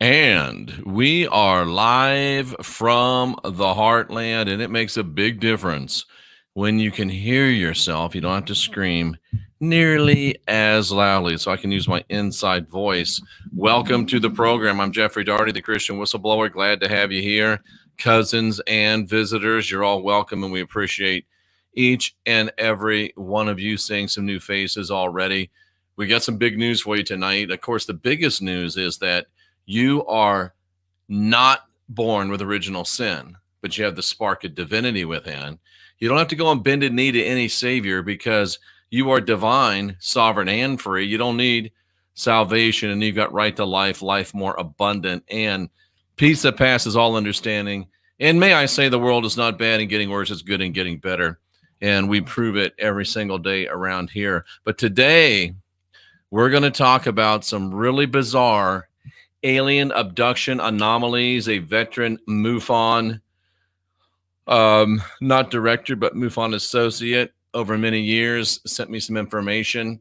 And we are live from the heartland, and it makes a big difference when you can hear yourself. You don't have to scream nearly as loudly, so I can use my inside voice. Welcome to the program. I'm Jeffey Daugherty, the Christian Whistleblower. Glad to have you here. Cousins and visitors, you're all welcome, and we appreciate each and every one of you, seeing some new faces already. We got some big news for you tonight. Of course, the biggest news is that you are not born with original sin, but you have the spark of divinity within. You don't have to go on bended knee to any savior because you are divine, sovereign, and free. You don't need salvation, and you've got right to life, life more abundant, and peace that passes all understanding. And may I say, the world is not bad and getting worse, it's good and getting better. And we prove it every single day around here. But today, we're going to talk about some really bizarre alien abduction anomalies. A veteran MUFON, not director, but MUFON associate over many years, sent me some information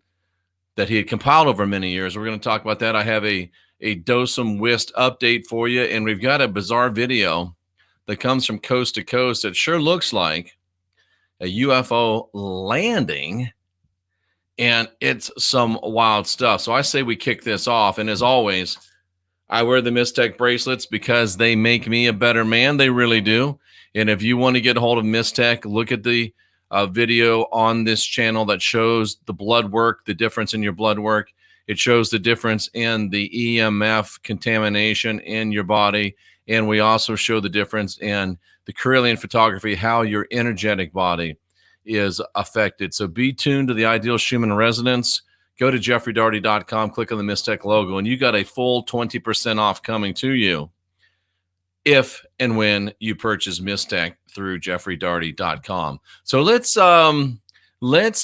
that he had compiled over many years. We're going to talk about that. I have a Dosum Wist update for you, and we've got a bizarre video that comes from coast to coast. It sure looks like a UFO landing, and it's some wild stuff. So I say we kick this off, and as always, I wear the Mystech bracelets because they make me a better man. They really do. And if you want to get a hold of Mystech, look at the video on this channel that shows the blood work, the difference in your blood work. It shows the difference in the EMF contamination in your body. And we also show the difference in the Correlian photography, how your energetic body is affected. So be tuned to the Ideal Schumann Resonance. Go to jeffreydaugherty.com, click on the Mystech logo, and you got a full 20% off coming to you if and when you purchase Mystech through jeffreydaugherty.com. So let's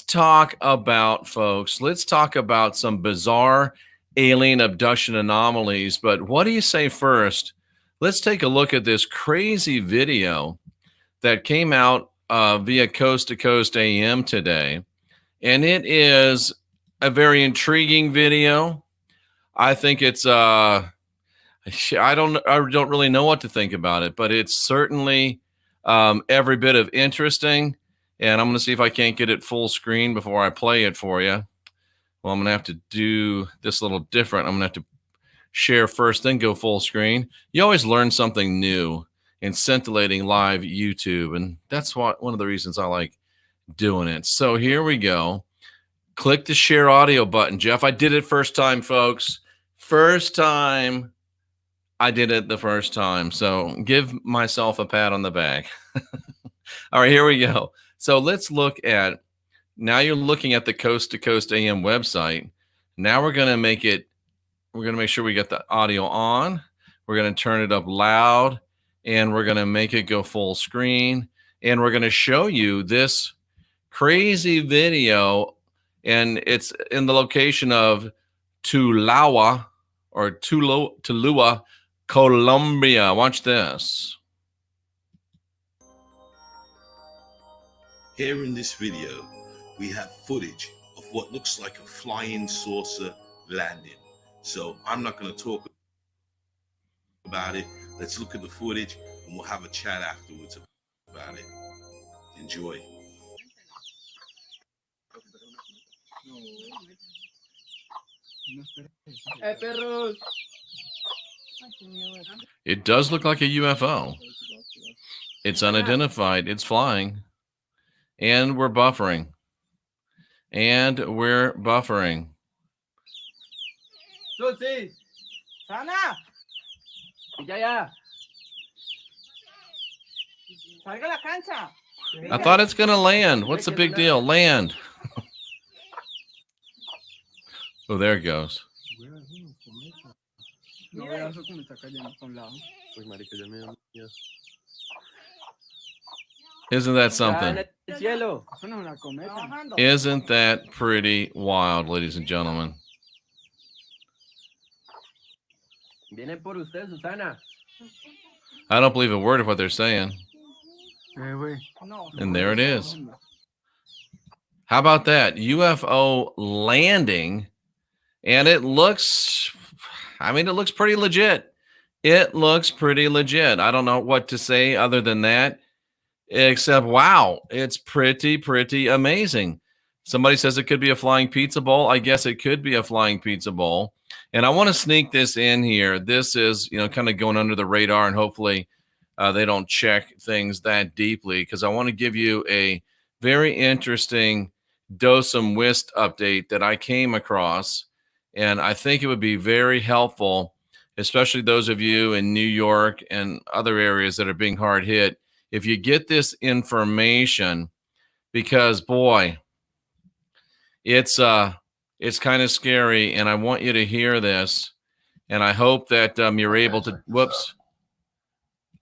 talk about, folks, let's talk about some bizarre alien abduction anomalies. But what do you say first? Let's take a look at this crazy video that came out via Coast to Coast AM today, and it is a very intriguing video. I think it's I don't really know what to think about it, but it's certainly every bit of interesting. And I'm going to see if I can't get it full screen before I play it for you. Well, I'm going to have to do this a little different. I'm going to have to share first, then go full screen. You always learn something new in scintillating live YouTube, and that's one of the reasons I like doing it. So here we go. Click the share audio button, Jeff. I did it first time, folks. First time. I did it the first time. So give myself a pat on the back. All right, here we go. So let's look at, now you're looking at the Coast to Coast AM website. Now we're going to make sure we get the audio on. We're going to turn it up loud, and we're going to make it go full screen. And we're going to show you this crazy video. And it's in the location of Tulawa, Colombia. Watch this. Here in this video, we have footage of what looks like a flying saucer landing. So I'm not going to talk about it. Let's look at the footage, and we'll have a chat afterwards about it. Enjoy. It does look like a UFO. It's unidentified. It's flying. And we're buffering. And we're buffering. Sana. Ya. Salga a la cancha. I thought it's going to land. What's the big deal? Land. Oh, there it goes. Isn't that something? Isn't that pretty wild, ladies and gentlemen? I don't believe a word of what they're saying. And there it is. How about that? UFO landing. And it looks, I mean, it looks pretty legit. It looks pretty legit. I don't know what to say other than that, except, wow, it's pretty amazing. Somebody says it could be a flying pizza bowl. I guess it could be a flying pizza bowl. And I want to sneak this in here. This is, kind of going under the radar, and hopefully they don't check things that deeply, because I want to give you a very interesting Dosum Wist update that I came across. And I think it would be very helpful, especially those of you in New York and other areas that are being hard hit, if you get this information, because boy, it's kind of scary, and I want you to hear this, and I hope that you're able to. Whoops.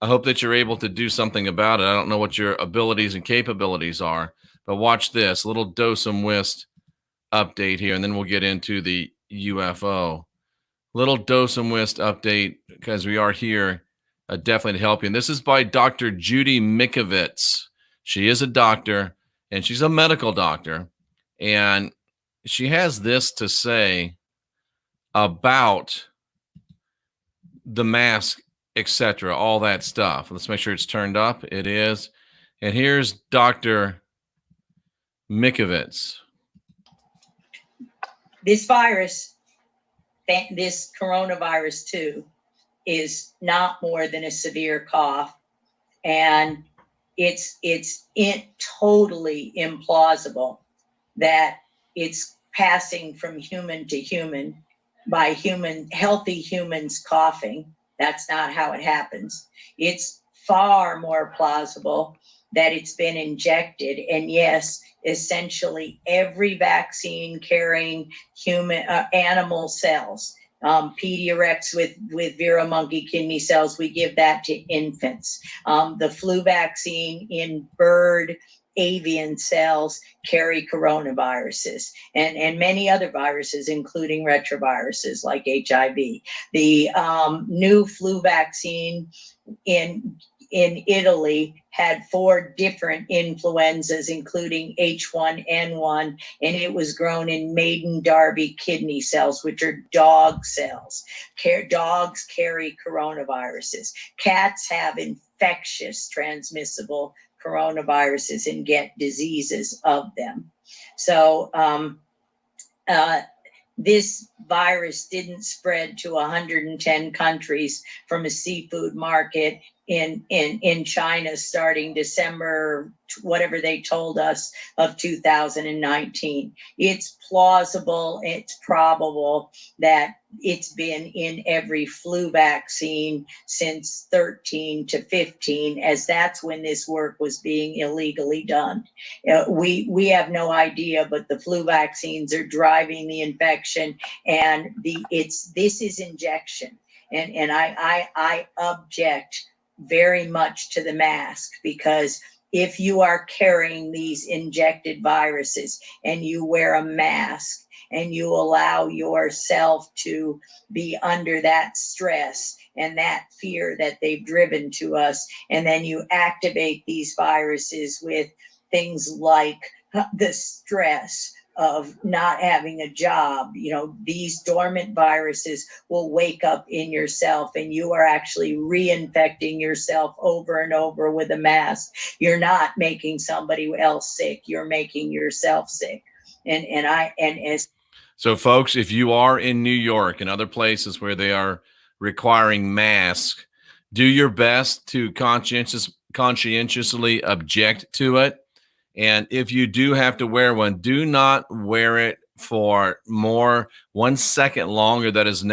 I hope that you're able to do something about it. I don't know what your abilities and capabilities are, but watch this little Dosum Wist update here, and then we'll get into the UFO. Little Dosum Wist update, because we are here definitely to help you. And this is by Dr. Judy Mikovits. She is a doctor, and she's a medical doctor, and she has this to say about the mask, etc., all that stuff. Let's make sure it's turned up. It is. And here's Dr. Mikovits. This virus, this coronavirus 2, is not more than a severe cough, and it's totally implausible that it's passing from human to human by healthy humans coughing. That's not how it happens. It's far more plausible that it's been injected. And yes, essentially every vaccine carrying human animal cells, Pediarex with Vera monkey kidney cells, we give that to infants. The flu vaccine in bird avian cells carry coronaviruses, and many other viruses, including retroviruses like HIV. The new flu vaccine in Italy had 4 different influenzas, including H1N1, and it was grown in maiden Darby kidney cells, which are dog cells. Dogs carry coronaviruses. Cats have infectious, transmissible coronaviruses and get diseases of them. So this virus didn't spread to 110 countries from a seafood market in China starting December, whatever they told us, of 2019. It's plausible, it's probable that it's been in every flu vaccine since 13 to 15, as that's when this work was being illegally done. We have no idea, but the flu vaccines are driving the infection, and this is injection. And I object very much to the mask, because if you are carrying these injected viruses and you wear a mask and you allow yourself to be under that stress and that fear that they've driven to us, and then you activate these viruses with things like the stress of not having a job, these dormant viruses will wake up in yourself, and you are actually reinfecting yourself over and over with a mask. You're not making somebody else sick, you're making yourself sick. So folks, if you are in New York and other places where they are requiring masks, do your best to conscientiously object to it. And if you do have to wear one, do not wear it for 1 second longer than is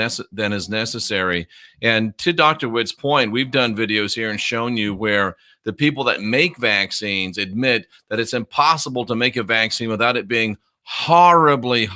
necessary. And to Dr. Witt's point, we've done videos here and shown you where the people that make vaccines admit that it's impossible to make a vaccine without it being horribly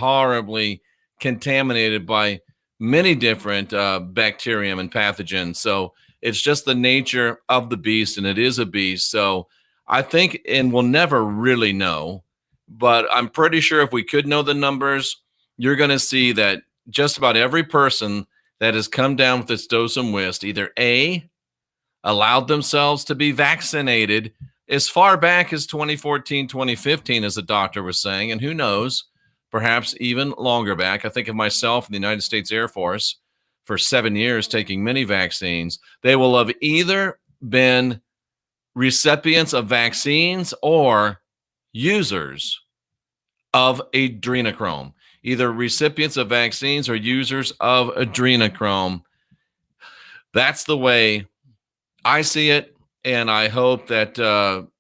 contaminated by many different bacterium and pathogens. So it's just the nature of the beast, and it is a beast. So I think, and we'll never really know, but I'm pretty sure if we could know the numbers, you're going to see that just about every person that has come down with this Dosum Wist either A, allowed themselves to be vaccinated as far back as 2014, 2015, as the doctor was saying, and who knows, perhaps even longer back. I think of myself in the United States Air Force for 7 years taking many vaccines, they will have either been recipients of vaccines or users of adrenochrome, either recipients of vaccines or users of adrenochrome. That's the way I see it, and I hope that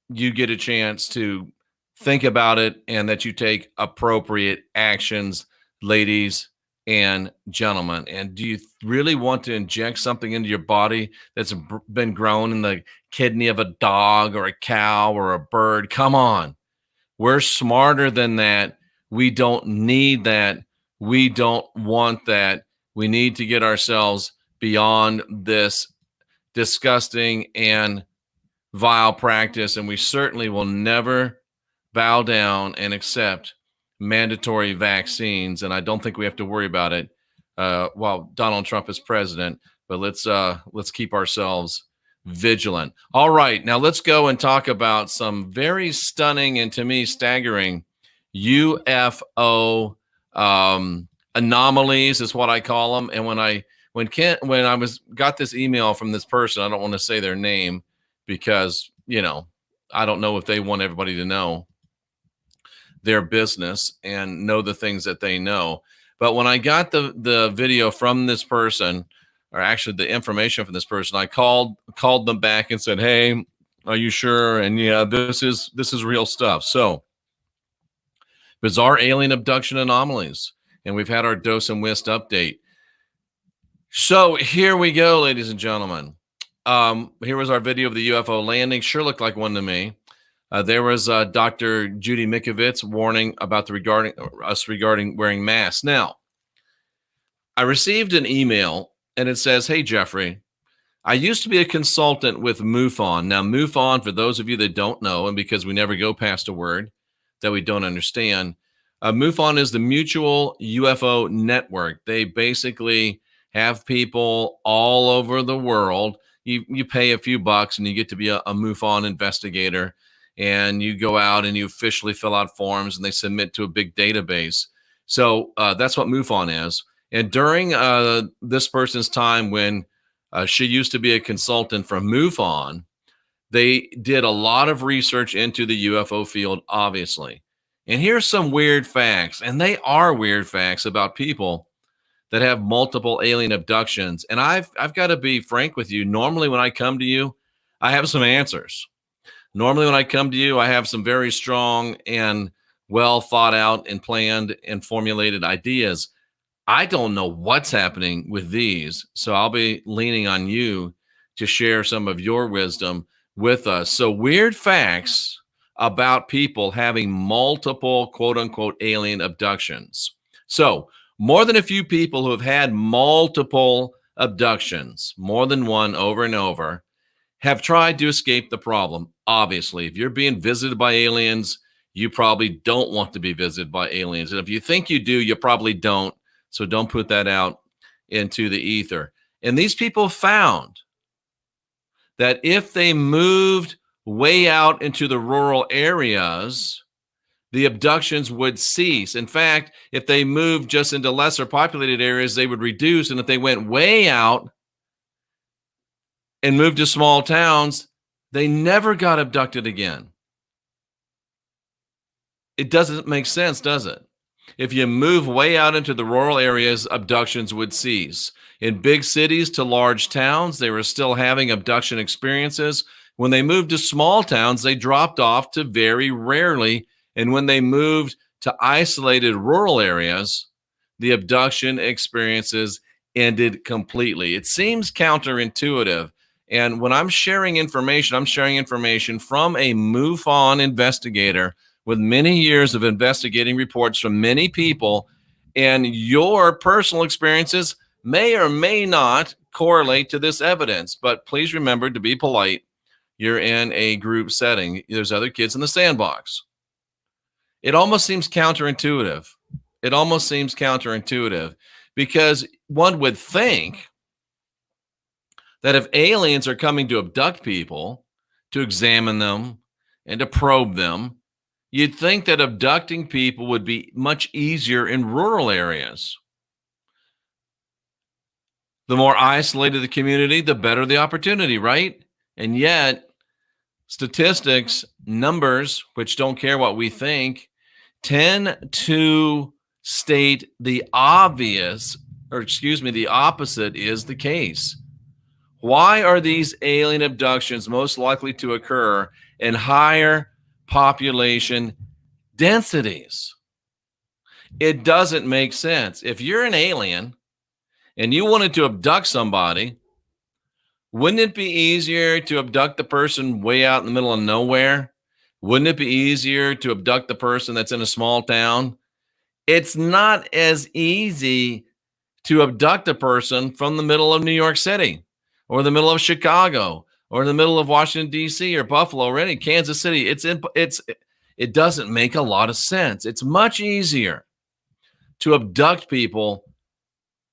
you get a chance to think about it and that you take appropriate actions, ladies and gentlemen. And do you really want to inject something into your body that's been grown in the kidney of a dog or a cow or a bird? Come on. We're smarter than that. We don't need that. We don't want that. We need to get ourselves beyond this disgusting and vile practice, and we certainly will never bow down and accept mandatory vaccines. And I don't think we have to worry about it while Donald Trump is president. But let's keep ourselves vigilant. All right, now let's go and talk about some very stunning and to me staggering UFO anomalies is what I call them. And when I got this email from this person, I don't want to say their name because, you know, I don't know if they want everybody to know their business and know the things that they know. But when I got the video from this person, or actually the information from this person, I called them back and said, "Hey, are you sure?" And yeah, this is real stuff. So, bizarre alien abduction anomalies, and we've had our Dosum Wist update. So here we go, ladies and gentlemen. Here was our video of the UFO landing. Sure looked like one to me. There was Dr. Judy Mikovits warning about regarding wearing masks. Now, I received an email and it says, "Hey, Jeffrey, I used to be a consultant with MUFON." Now, MUFON, for those of you that don't know, and because we never go past a word that we don't understand, MUFON is the Mutual UFO Network. They basically have people all over the world. You pay a few bucks and you get to be a MUFON investigator, and you go out and you officially fill out forms and they submit to a big database. So that's what MUFON is. And during this person's time when she used to be a consultant from MUFON, they did a lot of research into the UFO field, obviously. And here's some weird facts, and they are weird facts about people that have multiple alien abductions. And I've got to be frank with you. Normally when I come to you, I have some answers. Normally when I come to you, I have some very strong and well thought out and planned and formulated ideas. I don't know what's happening with these, so I'll be leaning on you to share some of your wisdom with us. So weird facts about people having multiple quote unquote alien abductions. So more than a few people who have had multiple abductions, more than one over and over, have tried to escape the problem. Obviously, if you're being visited by aliens, you probably don't want to be visited by aliens. And if you think you do, you probably don't. So don't put that out into the ether. And these people found that if they moved way out into the rural areas, the abductions would cease. In fact, if they moved just into lesser populated areas, they would reduce. And if they went way out and moved to small towns, they never got abducted again. It doesn't make sense, does it? If you move way out into the rural areas, abductions would cease. In big cities to large towns, they were still having abduction experiences. When they moved to small towns, they dropped off to very rarely. And when they moved to isolated rural areas, the abduction experiences ended completely. It seems counterintuitive. And when I'm sharing information from a MUFON investigator with many years of investigating reports from many people, and your personal experiences may or may not correlate to this evidence. But please remember to be polite. You're in a group setting. There's other kids in the sandbox. It almost seems counterintuitive. Because one would think that if aliens are coming to abduct people, to examine them and to probe them, you'd think that abducting people would be much easier in rural areas. The more isolated the community, the better the opportunity, right? And yet, statistics, numbers, which don't care what we think, tend to state the obvious, or excuse me, the opposite is the case. Why are these alien abductions most likely to occur in higher population densities? It doesn't make sense. If you're an alien and you wanted to abduct somebody, wouldn't it be easier to abduct the person way out in the middle of nowhere? Wouldn't it be easier to abduct the person that's in a small town? It's not as easy to abduct a person from the middle of New York City or the middle of Chicago or the middle of Washington, D.C. or Buffalo or any Kansas City. It doesn't make a lot of sense. It's much easier to abduct people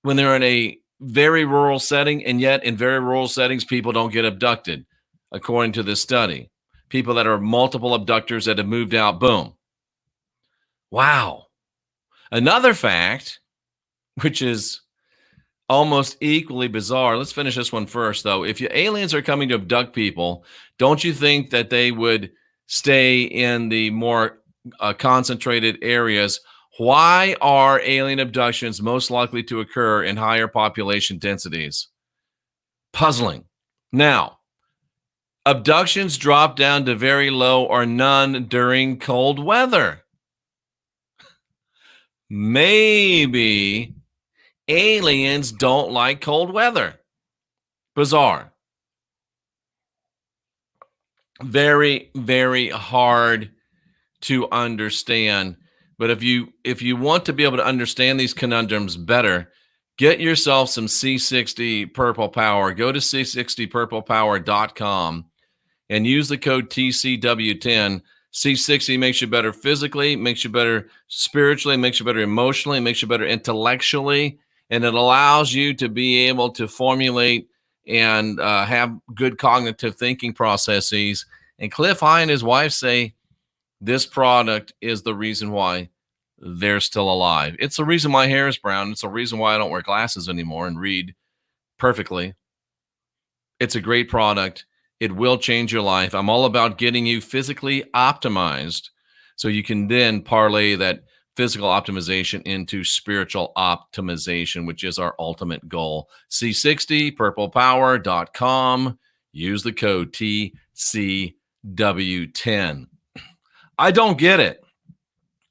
when they're in a very rural setting, and yet in very rural settings, people don't get abducted, according to this study. People that are multiple abductors that have moved out, boom. Wow. Another fact, which is almost equally bizarre. Let's finish this one first, though. If aliens are coming to abduct people, don't you think that they would stay in the more concentrated areas? Why are alien abductions most likely to occur in higher population densities? Puzzling. Now, abductions drop down to very low or none during cold weather. Maybe aliens don't like cold weather. Bizarre. Very, very hard to understand. But if you want to be able to understand these conundrums better, get yourself some C60 Purple Power. Go to c60purplepower.com and use the code TCW10. C60 makes you better physically, makes you better spiritually, makes you better emotionally, makes you better intellectually, and it allows you to be able to formulate and have good cognitive thinking processes. And Cliff High and his wife say this product is the reason why they're still alive. It's the reason my hair is brown. It's the reason why I don't wear glasses anymore and read perfectly. It's a great product. It will change your life. I'm all about getting you physically optimized so you can then parlay that physical optimization into spiritual optimization, which is our ultimate goal. C60purplepower.com. Use the code TCW10. I don't get it.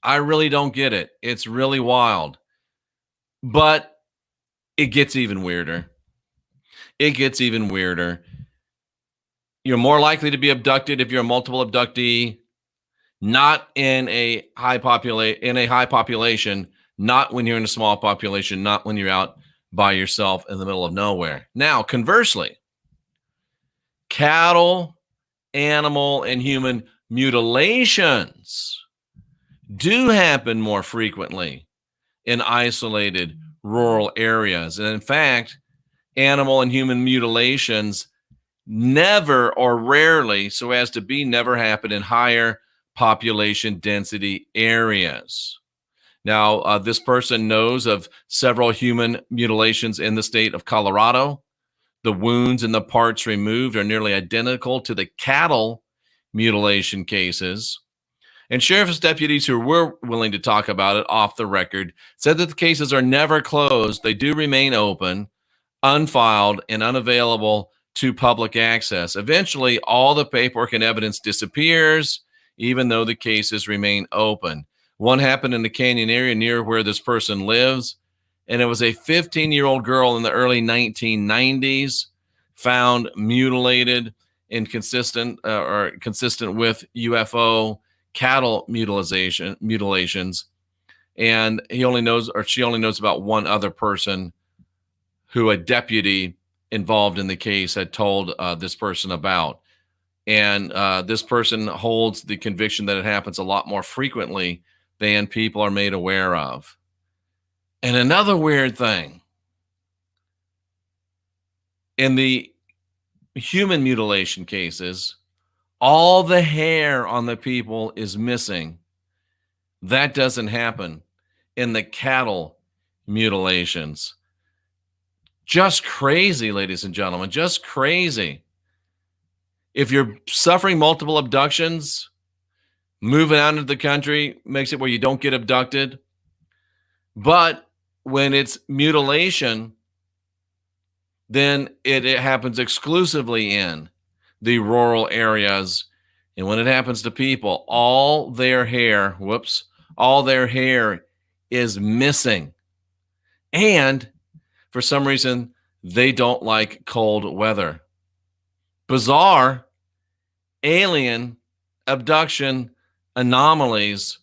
I really don't get it. It's really wild. But it gets even weirder. It gets even weirder. You're more likely to be abducted if you're a multiple abductee, not in a high population, not when you're in a small population, not when you're out by yourself in the middle of nowhere. Now, conversely, cattle, animal, and human mutilations do happen more frequently in isolated rural areas. And in fact, animal and human mutilations never or rarely, so as to be never, happen in higher population density areas. Now, this person knows of several human mutilations in the state of Colorado. The wounds and the parts removed are nearly identical to the cattle mutilation cases. And sheriff's deputies who were willing to talk about it off the record said that the cases are never closed. They do remain open, unfiled, and unavailable to public access. Eventually, all the paperwork and evidence disappears, even though the cases remain open. One happened in the Canyon area near where this person lives, and it was a 15-year-old girl in the early 1990s found mutilated and consistent with UFO cattle mutilations, and she only knows about one other person who a deputy involved in the case had told this person about. And this person holds the conviction that it happens a lot more frequently than people are made aware of. And another weird thing, in the human mutilation cases, all the hair on the people is missing. That doesn't happen in the cattle mutilations. Just crazy, ladies and gentlemen, just crazy. If you're suffering multiple abductions, moving out into the country makes it where you don't get abducted. But when it's mutilation, then it happens exclusively in the rural areas. And when it happens to people, all their hair is missing. And for some reason, they don't like cold weather. Bizarre alien abduction anomalies.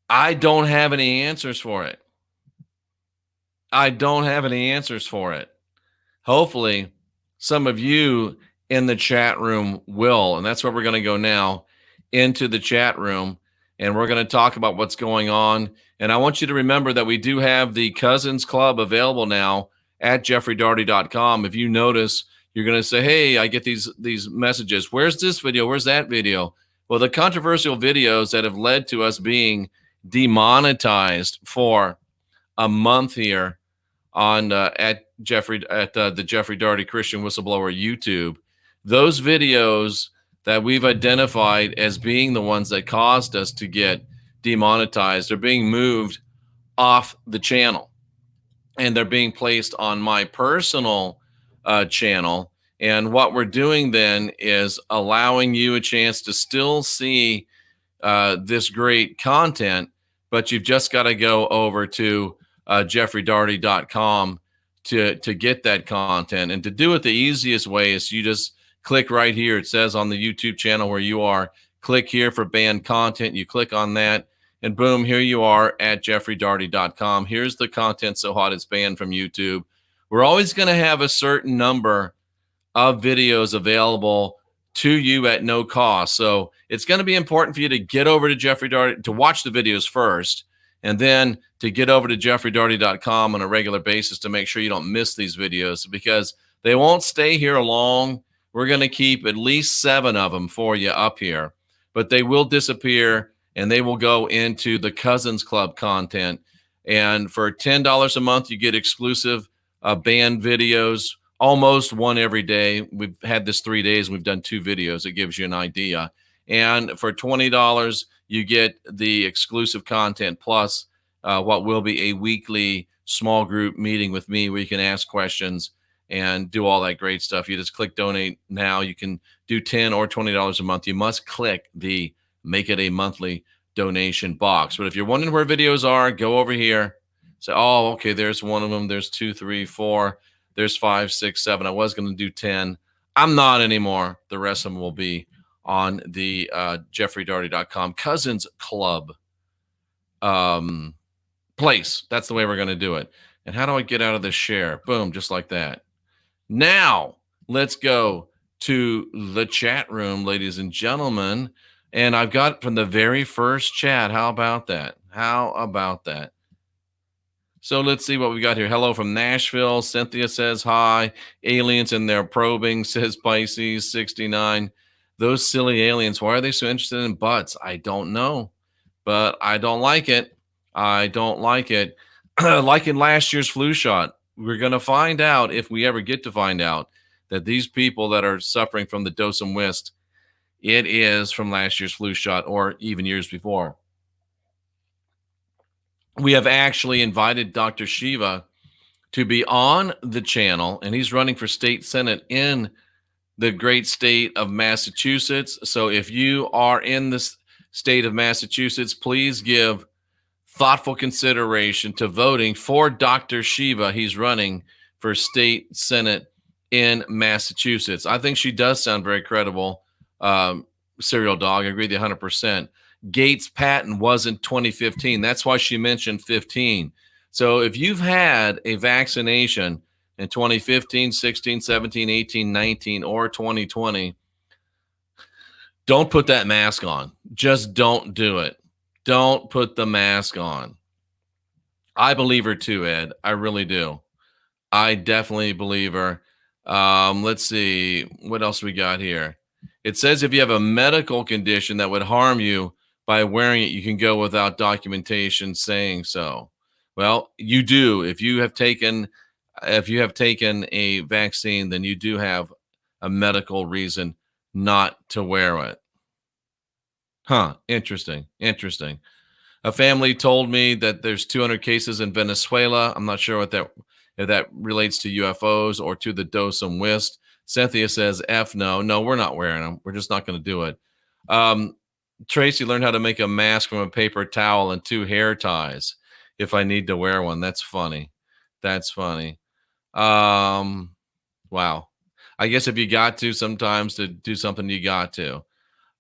I don't have any answers for it. Hopefully, some of you in the chat room will. And that's where we're going to go now, into the chat room. And we're going to talk about what's going on. And I want you to remember that we do have the Cousins Club available now at jeffreydaugherty.com. If you notice, you're going to say, hey, I get these messages. Where's this video? Where's that video? Well, the controversial videos that have led to us being demonetized for a month here on at the Jeffey Daugherty Christian Whistleblower YouTube, those videos that we've identified as being the ones that caused us to get demonetized are being moved off the channel, and they're being placed on my personal channel. And what we're doing then is allowing you a chance to still see this great content, but you've just got to go over to jeffreydaugherty.com to get that content. And to do it the easiest way is you just click right here. It says on the YouTube channel where you are, click here for banned content. You click on that, and boom, here you are at jeffreydaugherty.com. Here's the content so hot it's banned from YouTube. We're always going to have a certain number of videos available to you at no cost. So it's going to be important for you to get over to Jeffrey Daugherty to watch the videos first, and then to get over to jeffreydaugherty.com on a regular basis to make sure you don't miss these videos, because they won't stay here long. We're going to keep at least 7 of them for you up here, but they will disappear and they will go into the Cousins Club content. And for $10 a month, you get exclusive banned videos, almost one every day. We've had this 3 days. We've done 2 videos. It gives you an idea. And for $20, you get the exclusive content plus what will be a weekly small group meeting with me where you can ask questions and do all that great stuff. You just click donate now. You can do $10 or $20 a month. You must click the make it a monthly donation box. But if you're wondering where videos are, go over here. Say, oh, okay, there's one of them. There's 2, 3, 4. There's 5, 6, 7. I was going to do 10. I'm not anymore. The rest of them will be on the jeffreydaugherty.com Cousins Club place. That's the way we're going to do it. And how do I get out of this share? Boom, just like that. Now, let's go to the chat room, ladies and gentlemen. And I've got from the very first chat. How about that? How about that? So let's see what we got here. Hello from Nashville. Cynthia says hi. Aliens and their probing, says Pisces 69. Those silly aliens, why are they so interested in butts? I don't know, but I don't like it. I don't like it. Like in last year's flu shot, we're going to find out, if we ever get to find out, that these people that are suffering from the Dosum Wist, it is from last year's flu shot or even years before. We have actually invited Dr. Shiva to be on the channel, and he's running for state senate in the great state of Massachusetts. So if you are in the state of Massachusetts, please give thoughtful consideration to voting for Dr. Shiva. He's running for state senate in Massachusetts. I think she does sound very credible. Serial Dog, I agree with you 100%. Gates' patent was in 2015. That's why she mentioned 15. So if you've had a vaccination in 2015, 16, 17, 18, 19, or 2020, don't put that mask on. Just don't do it. Don't put the mask on. I believe her too, Ed. I really do. I definitely believe her. Let's see. What else we got here? It says if you have a medical condition that would harm you by wearing it, you can go without documentation saying so. Well, you do. If you have taken if you have taken a vaccine, then you do have a medical reason not to wear it. Huh. Interesting. Interesting. A family told me that there's 200 cases in Venezuela. I'm not sure what that, if that relates to UFOs or to the Dosum Wist. Cynthia says, no, we're not wearing them. We're just not going to do it. Tracy learned how to make a mask from a paper towel and 2 hair ties if I need to wear one. That's funny. That's funny. Wow. I guess if you got to sometimes to do something, you got to.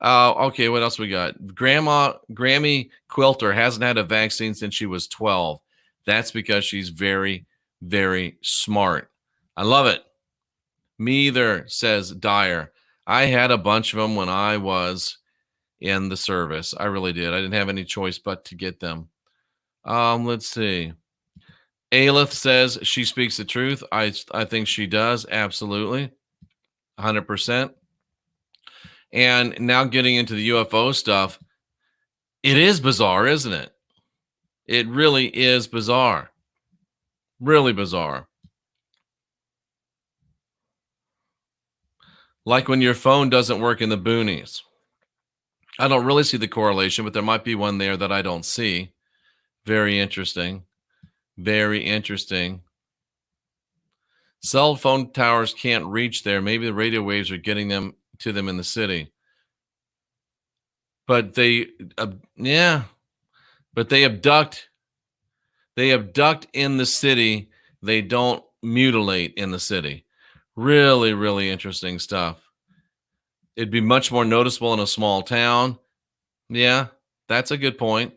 Okay, what else we got? Grammy Quilter hasn't had a vaccine since she was 12. That's because she's very, very smart. I love it. Me either, says Dyer. I had a bunch of them when I was in the service. I really did. I didn't have any choice but to get them. Let's see. Aelith says she speaks the truth. I think she does. Absolutely. 100%. And now getting into the UFO stuff, it is bizarre, isn't it? It really is bizarre. Really bizarre. Like when your phone doesn't work in the boonies. I don't really see the correlation, but there might be one there that I don't see. Very interesting. Very interesting. Cell phone towers can't reach there. Maybe the radio waves are getting them to them in the city. But they abduct. They abduct in the city. They don't mutilate in the city. Really, really interesting stuff. It'd be much more noticeable in a small town. Yeah, that's a good point.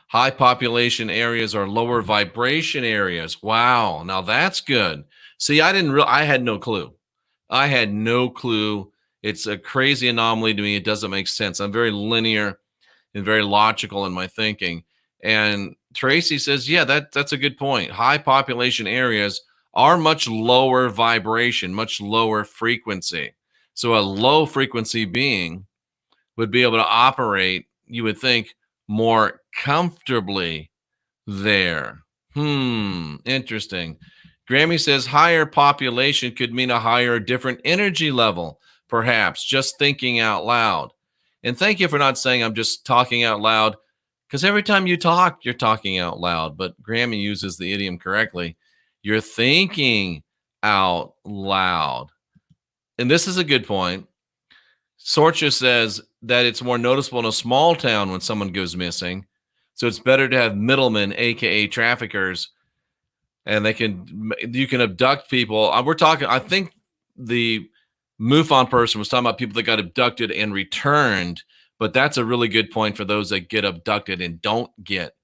High population areas are lower vibration areas. Wow, now that's good. See, I had no clue. I had no clue. It's a crazy anomaly to me. It doesn't make sense. I'm very linear and very logical in my thinking. And Tracy says, yeah, that's a good point. High population areas are much lower vibration, much lower frequency. So a low frequency being would be able to operate, you would think, more comfortably there. Interesting. Grammy says higher population could mean a higher, different energy level, perhaps. Just thinking out loud. And thank you for not saying I'm just talking out loud, because every time you talk, you're talking out loud. But Grammy uses the idiom correctly. You're thinking out loud. And this is a good point. Sorcha says that it's more noticeable in a small town when someone goes missing. So it's better to have middlemen, aka traffickers, and you can abduct people. We're talking, I think the MUFON person was talking about people that got abducted and returned, but that's a really good point for those that get abducted and don't get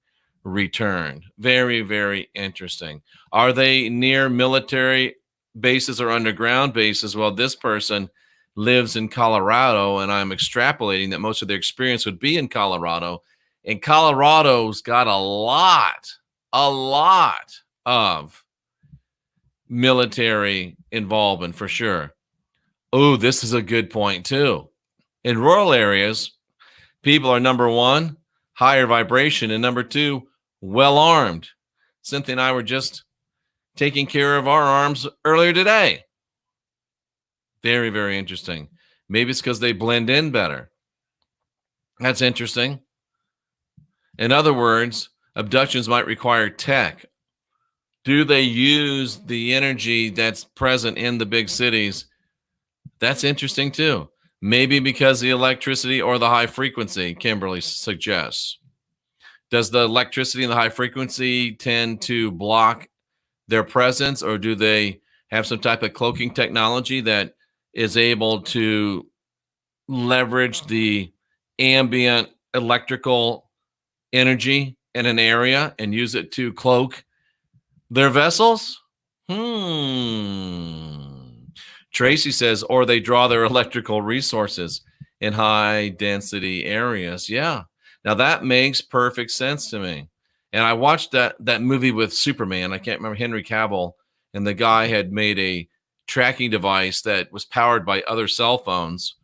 returned. Very, very interesting. Are they near military bases or underground bases? Well, this person lives in Colorado, and I'm extrapolating that most of their experience would be in Colorado. And Colorado's got a lot of military involvement for sure. Oh, this is a good point too. In rural areas, people are, number one, higher vibration, and number two, well armed. Cynthia and I were just taking care of our arms earlier today. Very, very interesting. Maybe it's because they blend in better. That's interesting. In other words, abductions might require tech. Do they use the energy that's present in the big cities? That's interesting too. Maybe because the electricity or the high frequency, Kimberly suggests. Does the electricity and the high frequency tend to block their presence, or do they have some type of cloaking technology that is able to leverage the ambient electrical energy in an area and use it to cloak their vessels? Tracy says, or they draw their electrical resources in high density areas. Yeah. Now that makes perfect sense to me. And I watched that movie with Superman. I can't remember, Henry Cavill, and the guy had made a tracking device that was powered by other cell phones.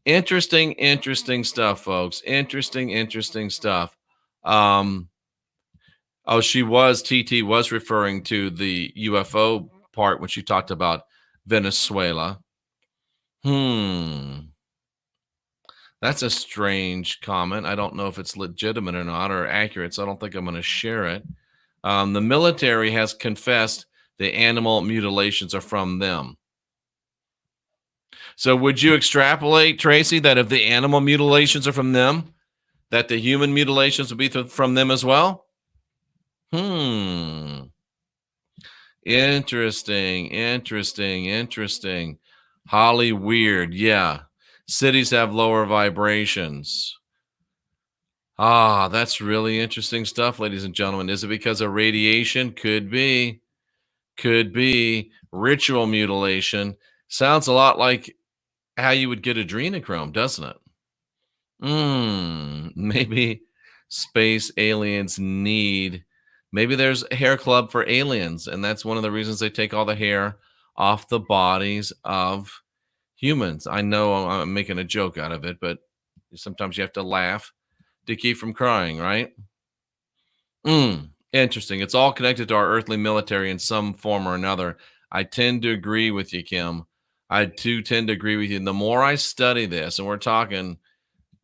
Interesting stuff, folks. Interesting stuff. TT was referring to the UFO part when she talked about Venezuela. That's a strange comment. I don't know if it's legitimate or not, or accurate, so I don't think I'm going to share it. The military has confessed the animal mutilations are from them. So would you extrapolate, Tracy, that if the animal mutilations are from them, that the human mutilations would be from them as well? Interesting. Holly, weird. Yeah. Cities have lower vibrations. That's really interesting stuff, ladies and gentlemen. Is it because of radiation? Could be. Ritual mutilation. Sounds a lot like how you would get adrenochrome, doesn't it? Maybe space aliens need, maybe there's a hair club for aliens, and that's one of the reasons they take all the hair off the bodies of humans. I know I'm making a joke out of it, but sometimes you have to laugh to keep from crying, right? Interesting. It's all connected to our earthly military in some form or another. I tend to agree with you, Kim. I do tend to agree with you. And the more I study this, and we're talking,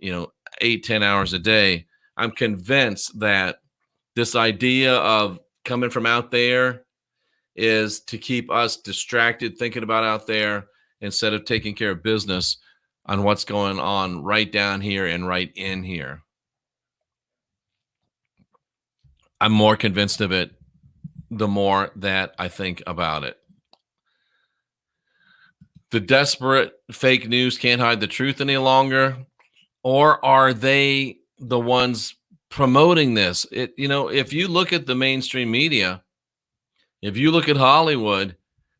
8-10 hours a day, I'm convinced that this idea of coming from out there is to keep us distracted, thinking about out there, instead of taking care of business on what's going on right down here and right in here. I'm more convinced of it the more that I think about it. The desperate fake news can't hide the truth any longer. Or are they the ones promoting this? If you look at the mainstream media, if you look at Hollywood,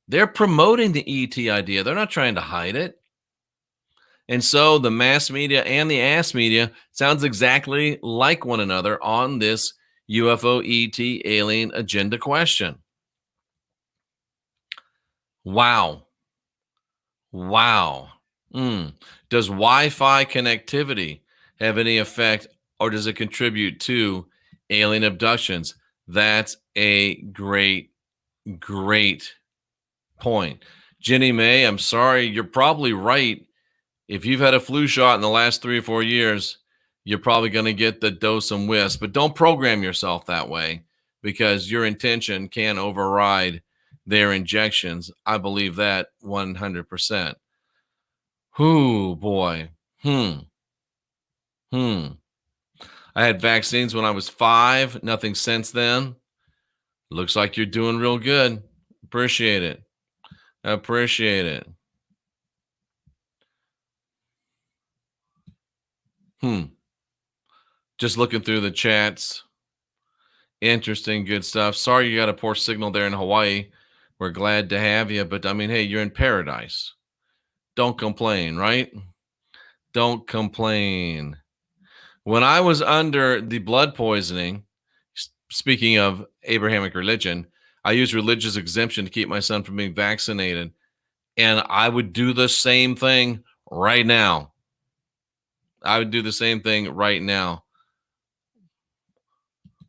they're promoting the ET idea. They're not trying to hide it. And so the mass media and the ass media sounds exactly like one another on this UFO ET alien agenda question. Wow. Does Wi-Fi connectivity have any effect, or does it contribute to alien abductions? That's a great point. Jenny May, I'm sorry, you're probably right. If you've had a flu shot in the last 3 or 4 years, you're probably going to get the Dosum Wist, but don't program yourself that way, because your intention can override their injections. I believe that 100%. Boy. I had vaccines when I was 5, nothing since then. Looks like you're doing real good. Appreciate it. Just looking through the chats. Interesting, good stuff. Sorry you got a poor signal there in Hawaii. We're glad to have you, but I mean, hey, you're in paradise. Don't complain, right? Don't complain. When I was under the blood poisoning, speaking of Abrahamic religion, I used religious exemption to keep my son from being vaccinated. And I would do the same thing right now.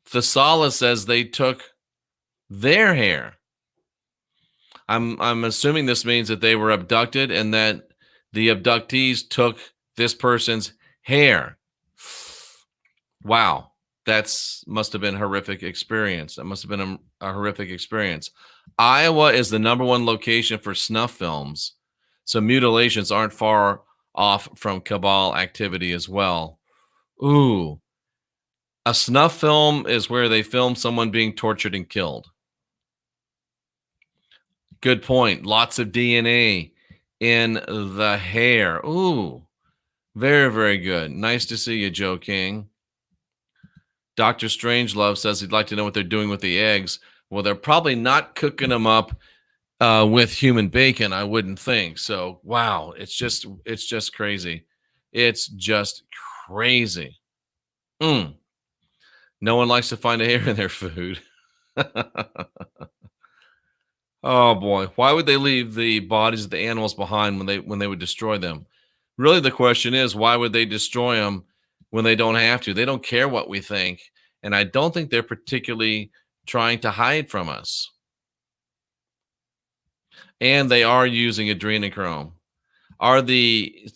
Thesala says they took their hair. I'm assuming this means that they were abducted and that the abductees took this person's hair. Wow. Must have been a horrific experience. That must have been a horrific experience. Iowa is the #1 location for snuff films, so mutilations aren't far off from cabal activity as well. Ooh. A snuff film is where they film someone being tortured and killed. Good point. Lots of DNA in the hair. Ooh. Very, very good. Nice to see you, Joe King. Dr. Strangelove says he'd like to know what they're doing with the eggs. Well, they're probably not cooking them up with human bacon, I wouldn't think. So, wow, it's just crazy. It's just crazy. No one likes to find a hair in their food. Oh boy, why would they leave the bodies of the animals behind when they would destroy them? Really, the question is, why would they destroy them when they don't have to? They don't care what we think, and I don't think they're particularly trying to hide from us. And they are using adrenochrome. Are the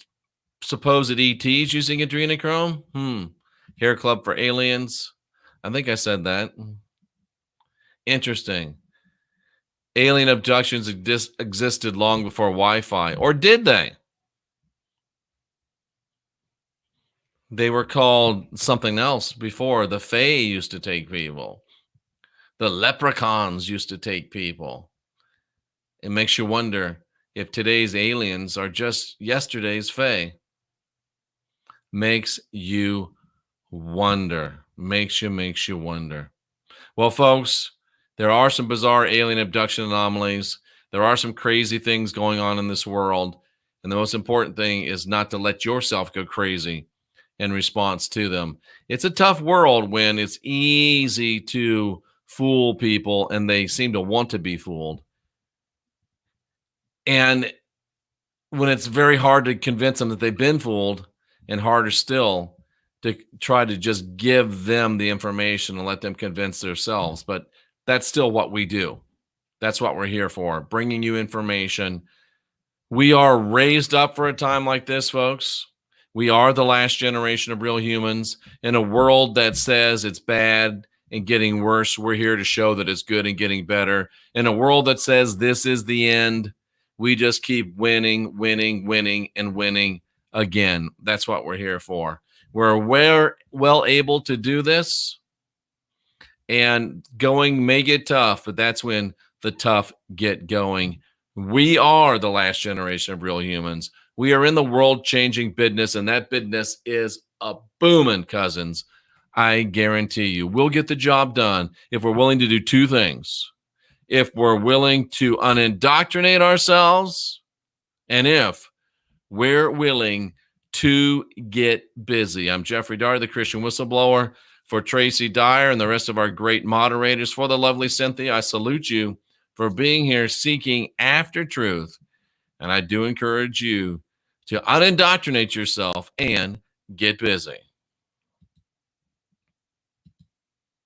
supposed ETs using adrenochrome? Hair Club for Aliens. I think I said that. Interesting. Alien abductions existed long before Wi-Fi. Or did they? They were called something else before. The Fae used to take people. The leprechauns used to take people. It makes you wonder if today's aliens are just yesterday's Fae. Makes you wonder. Makes you wonder. Well, folks, there are some bizarre alien abduction anomalies. There are some crazy things going on in this world. And the most important thing is not to let yourself go crazy in response to them. It's a tough world when it's easy to fool people and they seem to want to be fooled. And when it's very hard to convince them that they've been fooled, and harder still to try to just give them the information and let them convince themselves. But that's still what we do. That's what we're here for, bringing you information. We are raised up for a time like this, folks. We are the last generation of real humans. In a world that says it's bad and getting worse, we're here to show that it's good and getting better. In a world that says this is the end, we just keep winning again. That's what we're here for. We're well able to do this, and going may get tough, but that's when the tough get going. We are the last generation of real humans. We are in the world-changing business, and that business is a booming, cousins. I guarantee you. We'll get the job done if we're willing to do two things. If we're willing to unindoctrinate ourselves, and if we're willing to get busy. I'm Jeffey Daugherty, the Christian Whistleblower. For Tracy Dyer and the rest of our great moderators, for the lovely Cynthia, I salute you for being here seeking after truth. And I do encourage you to unindoctrinate yourself and get busy.